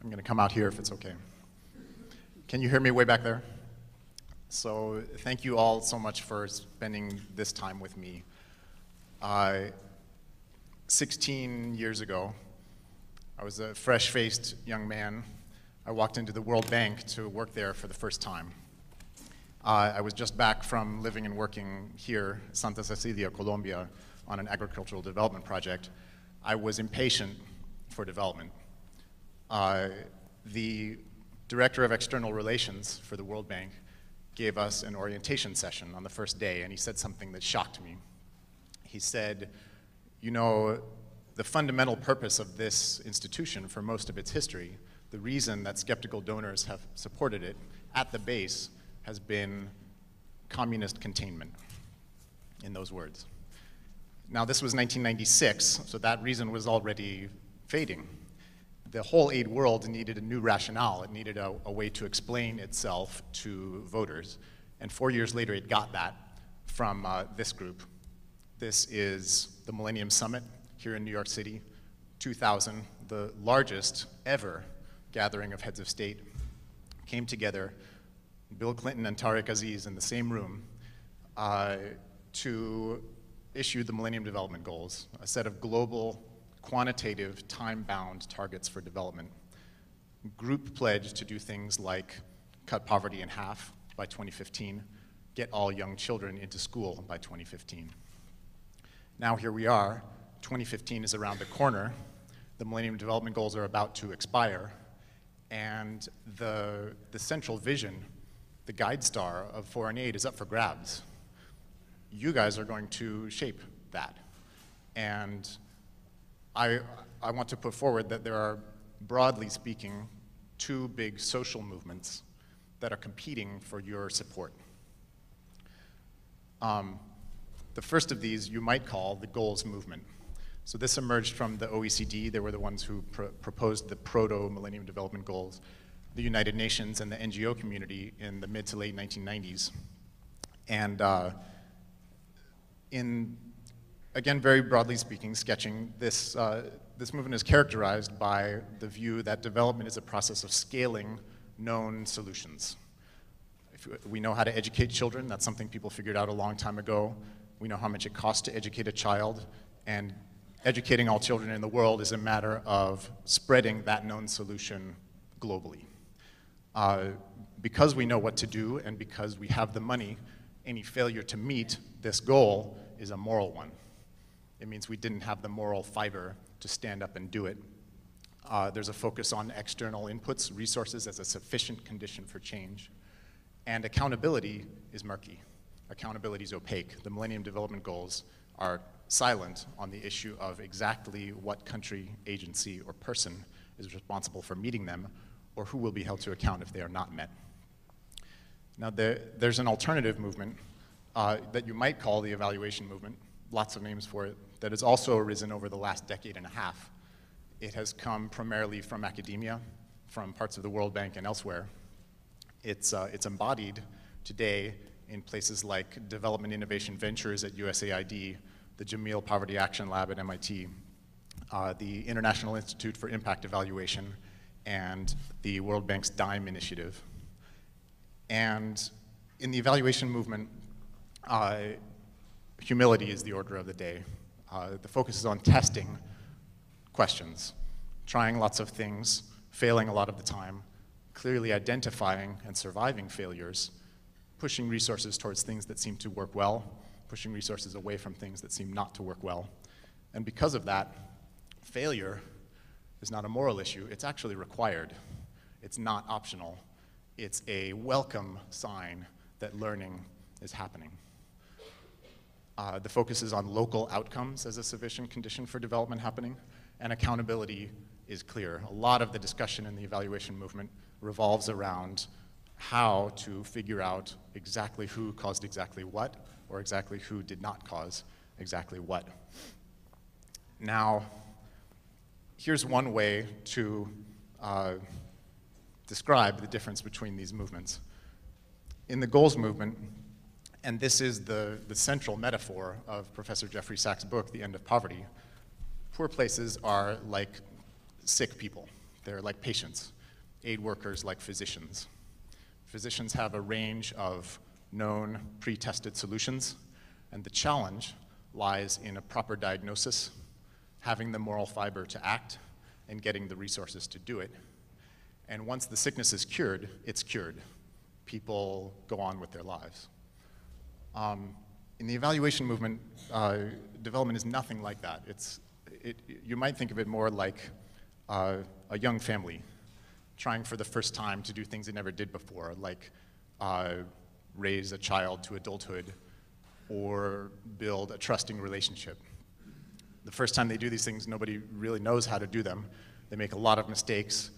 I'm going to come out here if it's okay. Can you hear me way back there? So thank you all so much for spending this time with me. 16 years ago, I was a fresh-faced young man. I walked into the World Bank to work there for the first time. I was just back from living and working here, Santa Cecilia, Colombia, on an agricultural development project. I was impatient for development. The director of external relations for the World Bank gave us an orientation session on the first day, and he said something that shocked me. He said, you know, the fundamental purpose of this institution for most of its history, the reason that skeptical donors have supported it at the base has been communist containment, in those words. Now, this was 1996, so that reason was already fading. The whole aid world needed a new rationale. It needed a way to explain itself to voters. And 4 years later, it got that from this group. This is the Millennium Summit here in New York City, 2000, the largest ever gathering of heads of state, came together, Bill Clinton and Tariq Aziz in the same room, to issue the Millennium Development Goals, a set of global, quantitative, time-bound targets for development. Group pledged to do things like cut poverty in half by 2015, get all young children into school by 2015. Now here we are, 2015 is around the corner, the Millennium Development Goals are about to expire, and the central vision, the guide star of foreign aid is up for grabs. You guys are going to shape that. And I want to put forward that there are, broadly speaking, two big social movements that are competing for your support. The first of these you might call the goals movement. So this emerged from the OECD. They were the ones who proposed the proto-Millennium Development Goals, the United Nations and the NGO community in the mid to late 1990s. And again, very broadly speaking, sketching, this movement is characterized by the view that development is a process of scaling known solutions. If we know how to educate children, that's something people figured out a long time ago. We know how much it costs to educate a child, and educating all children in the world is a matter of spreading that known solution globally. Because we know what to do and because we have the money, any failure to meet this goal is a moral one. It means we didn't have the moral fiber to stand up and do it. There's a focus on external inputs, resources as a sufficient condition for change. And accountability is murky. Accountability is opaque. The Millennium Development Goals are silent on the issue of exactly what country, agency, or person is responsible for meeting them, or who will be held to account if they are not met. Now, there's an alternative movement that you might call the evaluation movement, lots of names for it, that has also arisen over the last decade and a half. It has come primarily from academia, from parts of the World Bank and elsewhere. It's embodied today in places like Development Innovation Ventures at USAID, the Jameel Poverty Action Lab at MIT, the International Institute for Impact Evaluation, and the World Bank's DIME initiative. And in the evaluation movement, humility is the order of the day. The focus is on testing questions, trying lots of things, failing a lot of the time, clearly identifying and surviving failures, pushing resources towards things that seem to work well, pushing resources away from things that seem not to work well. And because of that, failure is not a moral issue, it's actually required. It's not optional. It's a welcome sign that learning is happening. The focus is on local outcomes as a sufficient condition for development happening, and accountability is clear. A lot of the discussion in the evaluation movement revolves around how to figure out exactly who caused exactly what, or exactly who did not cause exactly what. Now, here's one way to describe the difference between these movements. In the goals movement, and this is the central metaphor of Professor Jeffrey Sachs' book, The End of Poverty, poor places are like sick people. They're like patients, aid workers like physicians. Physicians have a range of known pre-tested solutions, and the challenge lies in a proper diagnosis, having the moral fiber to act, and getting the resources to do it. And once the sickness is cured, it's cured. People go on with their lives. In the evaluation movement, development is nothing like that. You might think of it more like a young family trying for the first time to do things they never did before, like raise a child to adulthood or build a trusting relationship. The first time they do these things, nobody really knows how to do them. They make a lot of mistakes.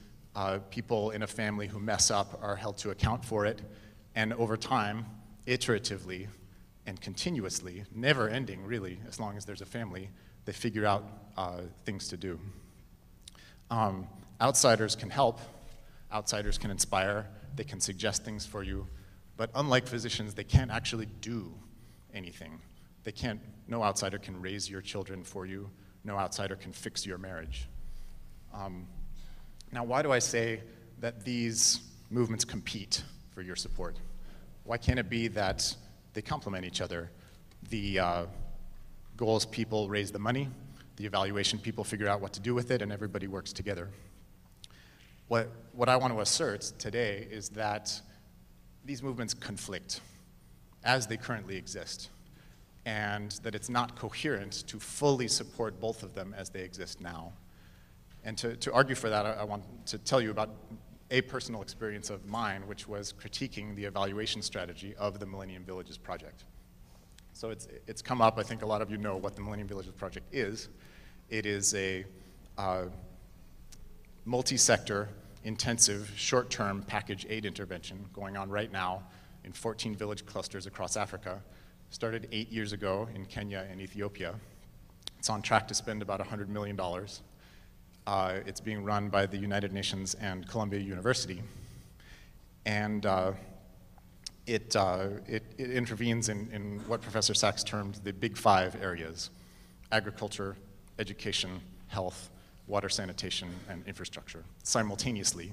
People in a family who mess up are held to account for it. And over time, iteratively and continuously, never ending really, as long as there's a family, they figure out things to do. Outsiders can help. Outsiders can inspire. They can suggest things for you. But unlike physicians, they can't actually do anything. No outsider can raise your children for you. No outsider can fix your marriage. Now, why do I say that these movements compete for your support? Why can't it be that they complement each other? The goals people raise the money, the evaluation people figure out what to do with it, and everybody works together. What I want to assert today is that these movements conflict as they currently exist, and that it's not coherent to fully support both of them as they exist now. And to argue for that, I want to tell you about a personal experience of mine, which was critiquing the evaluation strategy of the Millennium Villages Project. So it's come up. I think a lot of you know what the Millennium Villages Project is. It is a multi-sector, intensive, short-term package aid intervention going on right now in 14 village clusters across Africa. Started 8 years ago in Kenya and Ethiopia. It's on track to spend about $100 million. It's being run by the United Nations and Columbia University. And it intervenes in what Professor Sachs termed the big 5 areas: agriculture, education, health, water sanitation, and infrastructure, simultaneously,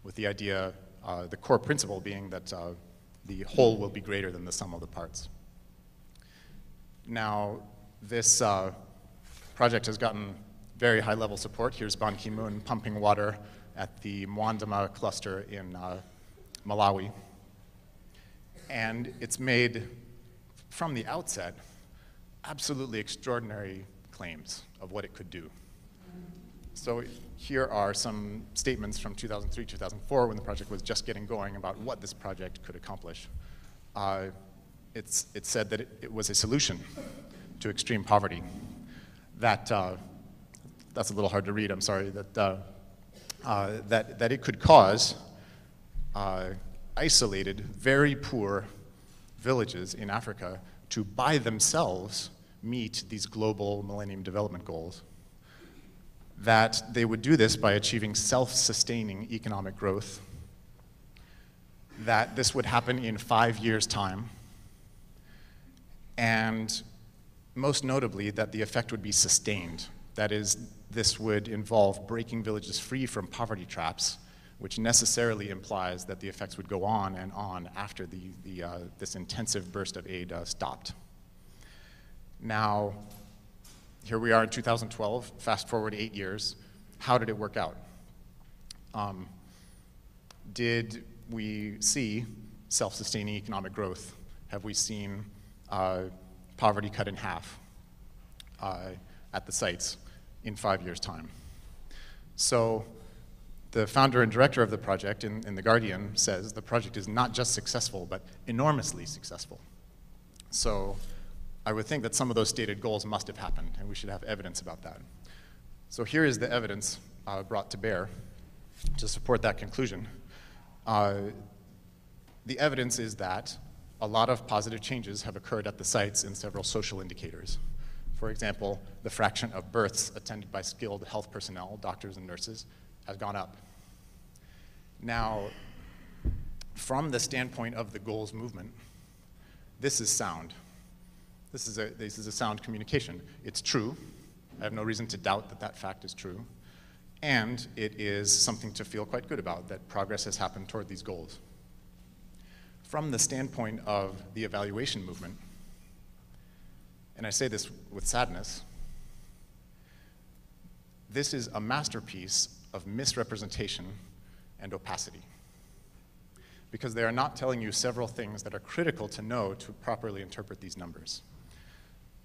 with the idea, the core principle being that the whole will be greater than the sum of the parts. Now, this project has gotten very high-level support. Here's Ban Ki-moon pumping water at the Mwandama cluster in Malawi. And it's made, from the outset, absolutely extraordinary claims of what it could do. So here are some statements from 2003, 2004, when the project was just getting going, about what this project could accomplish. It said that it was a solution to extreme poverty. That's a little hard to read, I'm sorry, that it could cause isolated, very poor villages in Africa to by themselves meet these global Millennium Development Goals. That they would do this by achieving self-sustaining economic growth, that this would happen in 5 years' time, and most notably, that the effect would be sustained. That is, this would involve breaking villages free from poverty traps, which necessarily implies that the effects would go on and on after this intensive burst of aid stopped. Now, here we are in 2012, fast forward 8 years. How did it work out? Did we see self-sustaining economic growth? Have we seen poverty cut in half at the sites in 5 years' time? So the founder and director of the project in The Guardian says the project is not just successful, but enormously successful. So I would think that some of those stated goals must have happened, and we should have evidence about that. So here is the evidence brought to bear to support that conclusion. The evidence is that a lot of positive changes have occurred at the sites in several social indicators. For example, the fraction of births attended by skilled health personnel, doctors and nurses, has gone up. Now, from the standpoint of the goals movement, this is sound. This is a sound communication. It's true. I have no reason to doubt that that fact is true. And it is something to feel quite good about, that progress has happened toward these goals. From the standpoint of the evaluation movement, and I say this with sadness, this is a masterpiece of misrepresentation and opacity, because they are not telling you several things that are critical to know to properly interpret these numbers.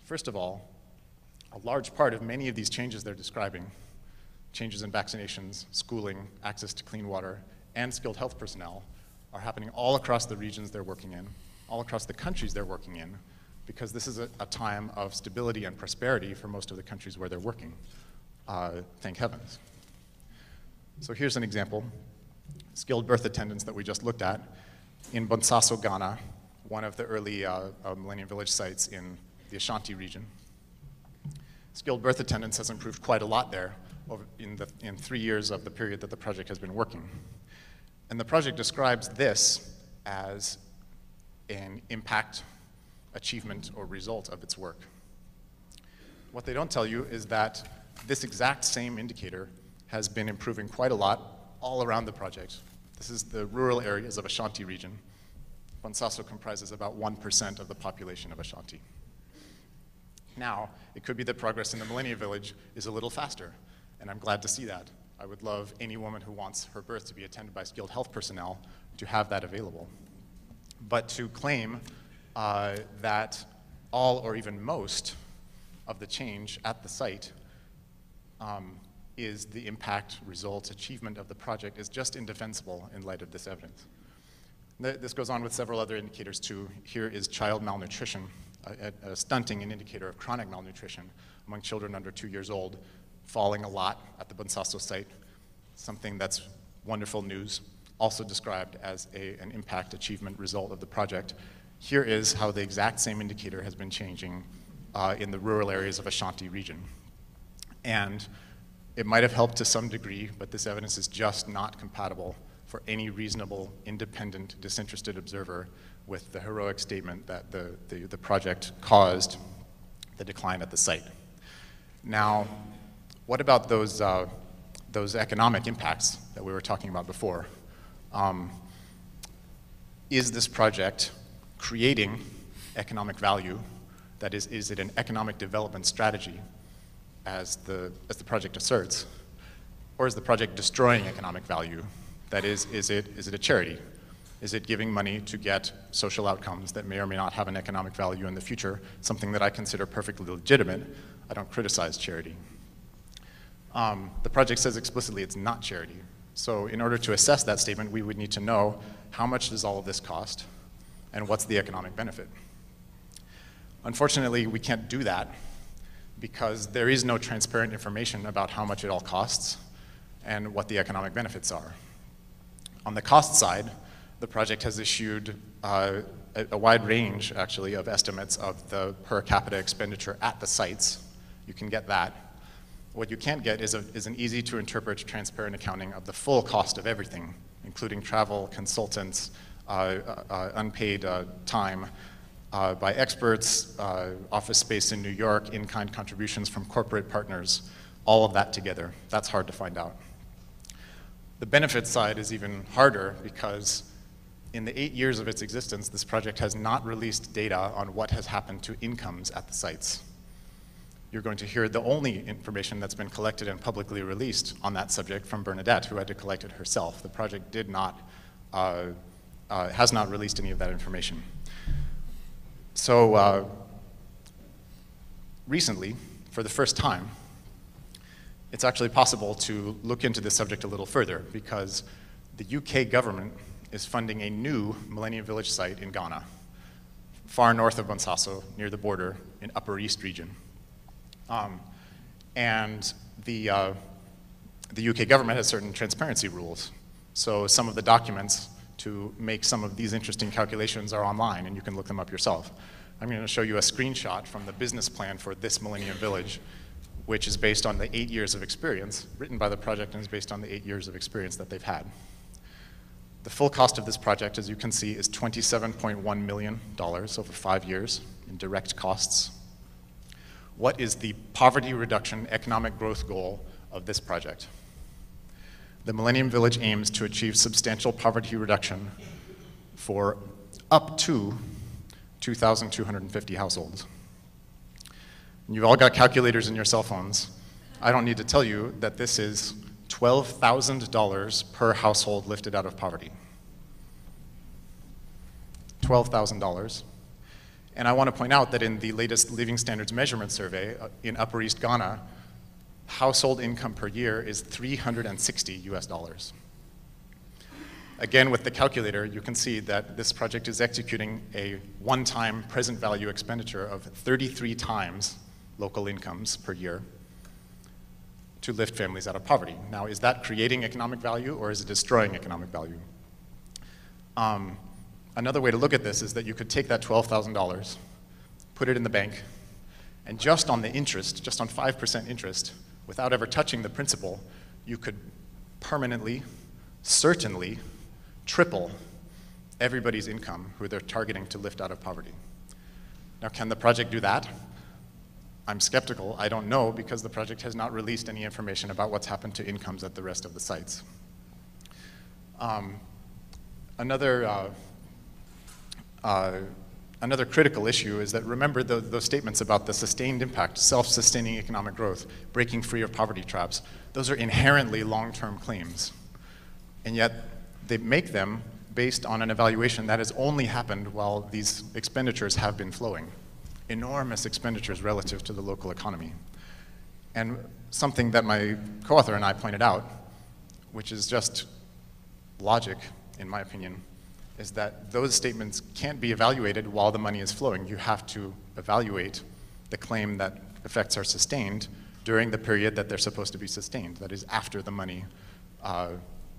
First of all, a large part of many of these changes they're describing, changes in vaccinations, schooling, access to clean water, and skilled health personnel, are happening all across the regions they're working in, all across the countries they're working in, because this is a time of stability and prosperity for most of the countries where they're working. Thank heavens. So here's an example. Skilled birth attendants that we just looked at in Bonsaso, Ghana, one of the early Millennium Village sites in the Ashanti region. Skilled birth attendants has improved quite a lot there in 3 years of the period that the project has been working. And the project describes this as an impact, achievement, or result of its work. What they don't tell you is that this exact same indicator has been improving quite a lot all around the project. This is the rural areas of Ashanti region. Bonsaso comprises about 1% of the population of Ashanti. Now, it could be that progress in the Millennium Village is a little faster, and I'm glad to see that. I would love any woman who wants her birth to be attended by skilled health personnel to have that available. But to claim that all or even most of the change at the site is the impact, result, achievement of the project is just indefensible in light of this evidence. This goes on with several other indicators too. Here is child malnutrition, a stunting an indicator of chronic malnutrition among children under 2 years old, falling a lot at the Bonsaso site, something that's wonderful news, also described as an impact, achievement, result of the project. Here is how the exact same indicator has been changing in the rural areas of Ashanti region. And it might have helped to some degree, but this evidence is just not compatible for any reasonable, independent, disinterested observer with the heroic statement that the project caused the decline at the site. Now, what about those economic impacts that we were talking about before? Is this project creating economic value? That is it an economic development strategy, as the project asserts? Or is the project destroying economic value? That is it a charity? Is it giving money to get social outcomes that may or may not have an economic value in the future, something that I consider perfectly legitimate? I don't criticize charity. The project says explicitly it's not charity. So in order to assess that statement, we would need to know how much does all of this cost and what's the economic benefit. Unfortunately, we can't do that because there is no transparent information about how much it all costs and what the economic benefits are. On the cost side, the project has issued a wide range, actually, of estimates of the per capita expenditure at the sites. You can get that. What you can't get is an easy-to-interpret, transparent accounting of the full cost of everything, including travel, consultants, unpaid time by experts, office space in New York, in-kind contributions from corporate partners, all of that together. That's hard to find out. The benefit side is even harder because in the 8 years of its existence, this project has not released data on what has happened to incomes at the sites. You're going to hear the only information that's been collected and publicly released on that subject from Bernadette, who had to collect it herself. The project has not released any of that information. So recently, for the first time, it's actually possible to look into this subject a little further because the UK government is funding a new Millennium Village site in Ghana, far north of Bonsaso, near the border in Upper East region. And the UK government has certain transparency rules. So some of the documents to make some of these interesting calculations are online, and you can look them up yourself. I'm going to show you a screenshot from the business plan for this Millennium Village, which is based on the 8 years of experience, written by the project, and is based on the 8 years of experience that they've had. The full cost of this project, as you can see, is $27.1 million over 5 years in direct costs. What is the poverty reduction economic growth goal of this project? The Millennium Village aims to achieve substantial poverty reduction for up to 2,250 households. You've all got calculators in your cell phones. I don't need to tell you that this is $12,000 per household lifted out of poverty. $12,000. And I want to point out that in the latest Living Standards Measurement Survey in Upper East Ghana, household income per year is $360 US. Again, with the calculator, you can see that this project is executing a one-time present value expenditure of 33 times local incomes per year to lift families out of poverty. Now, is that creating economic value or is it destroying economic value? Another way to look at this is that you could take that $12,000, put it in the bank, and just on the interest, just on 5% interest, without ever touching the principal, you could permanently, certainly, triple everybody's income who they're targeting to lift out of poverty. Now, can the project do that? I'm skeptical. I don't know, because the project has not released any information about what's happened to incomes at the rest of the sites. Another critical issue is that, remember those statements about the sustained impact, self-sustaining economic growth, breaking free of poverty traps. Those are inherently long-term claims. And yet, they make them based on an evaluation that has only happened while these expenditures have been flowing. Enormous expenditures relative to the local economy. And something that my co-author and I pointed out, which is just logic, in my opinion, is that those statements can't be evaluated while the money is flowing. You have to evaluate the claim that effects are sustained during the period that they're supposed to be sustained, that is after the money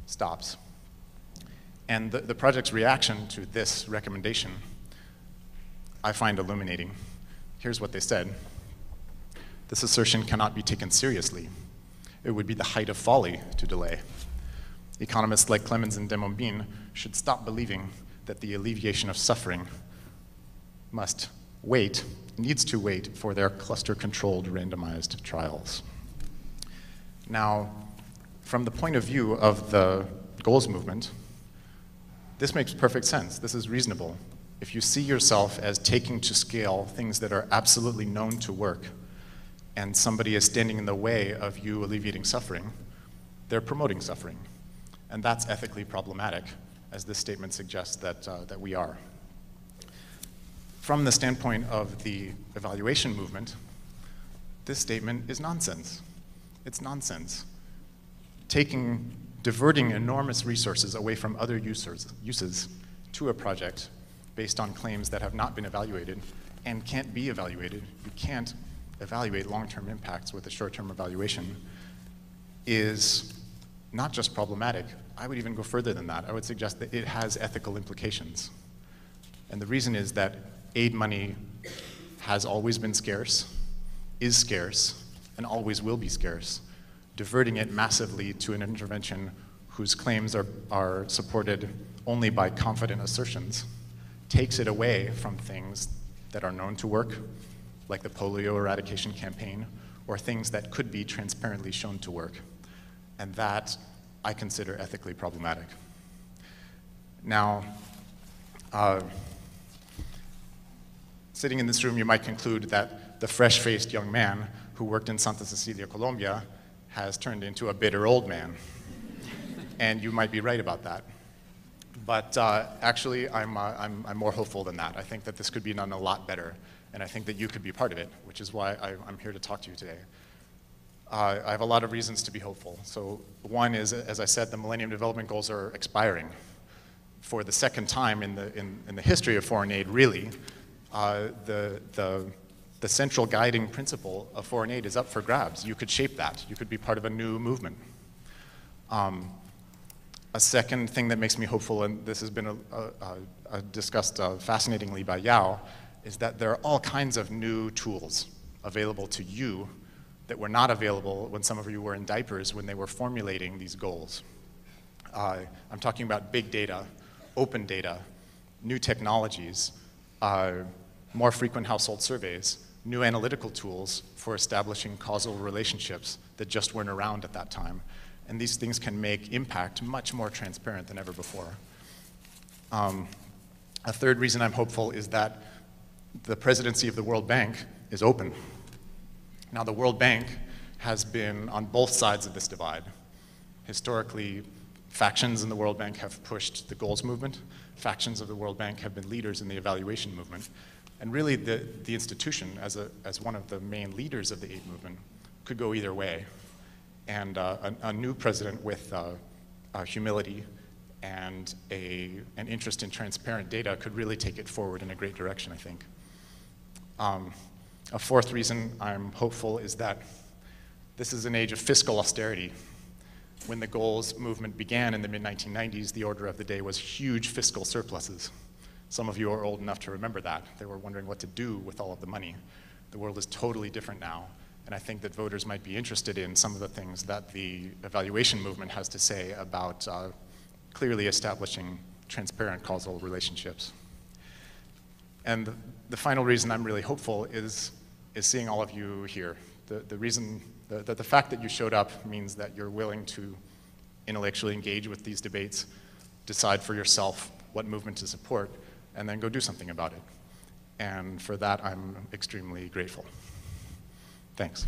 stops. And the project's reaction to this recommendation, I find illuminating. Here's what they said. This assertion cannot be taken seriously. It would be the height of folly to delay. Economists like Clemens and Demombine should stop believing that the alleviation of suffering needs to wait for their cluster-controlled randomized trials. Now, from the point of view of the goals movement, this makes perfect sense. This is reasonable. If you see yourself as taking to scale things that are absolutely known to work, and somebody is standing in the way of you alleviating suffering, they're promoting suffering. And that's ethically problematic, as this statement suggests that we are. From the standpoint of the evaluation movement, this statement is nonsense. It's nonsense. Diverting enormous resources away from other uses to a project based on claims that have not been evaluated and can't be evaluated. You can't evaluate long-term impacts with a short-term evaluation is not just problematic. I would even go further than that. I would suggest that it has ethical implications. And the reason is that aid money has always been scarce, is scarce, and always will be scarce. Diverting it massively to an intervention whose claims are supported only by confident assertions takes it away from things that are known to work, like the polio eradication campaign, or things that could be transparently shown to work. And that I consider ethically problematic. Now, sitting in this room, you might conclude that the fresh-faced young man who worked in Santa Cecilia, Colombia, has turned into a bitter old man. And you might be right about that. But actually, I'm more hopeful than that. I think that this could be done a lot better, and I think that you could be part of it, which is why I'm here to talk to you today. I have a lot of reasons to be hopeful. So one is, as I said, the Millennium Development Goals are expiring. For the second time in the history of foreign aid, really, the central guiding principle of foreign aid is up for grabs. You could shape that. You could be part of a new movement. A second thing that makes me hopeful, and this has been discussed fascinatingly by Yao, is that there are all kinds of new tools available to you that were not available when some of you were in diapers when they were formulating these goals. I'm talking about big data, open data, new technologies, more frequent household surveys, new analytical tools for establishing causal relationships that just weren't around at that time. And these things can make impact much more transparent than ever before. A third reason I'm hopeful is that the presidency of the World Bank is open. Now, the World Bank has been on both sides of this divide. Historically, factions in the World Bank have pushed the goals movement. Factions of the World Bank have been leaders in the evaluation movement. And really, the institution, as one of the main leaders of the aid movement, could go either way. And a new president with humility and an interest in transparent data could really take it forward in a great direction, I think. A fourth reason I'm hopeful is that this is an age of fiscal austerity. When the goals movement began in the mid-1990s, the order of the day was huge fiscal surpluses. Some of you are old enough to remember that. They were wondering what to do with all of the money. The world is totally different now, and I think that voters might be interested in some of the things that the evaluation movement has to say about clearly establishing transparent causal relationships. And the final reason I'm really hopeful is seeing all of you here. The fact that you showed up means that you're willing to intellectually engage with these debates, decide for yourself what movement to support, and then go do something about it. And for that, I'm extremely grateful. Thanks.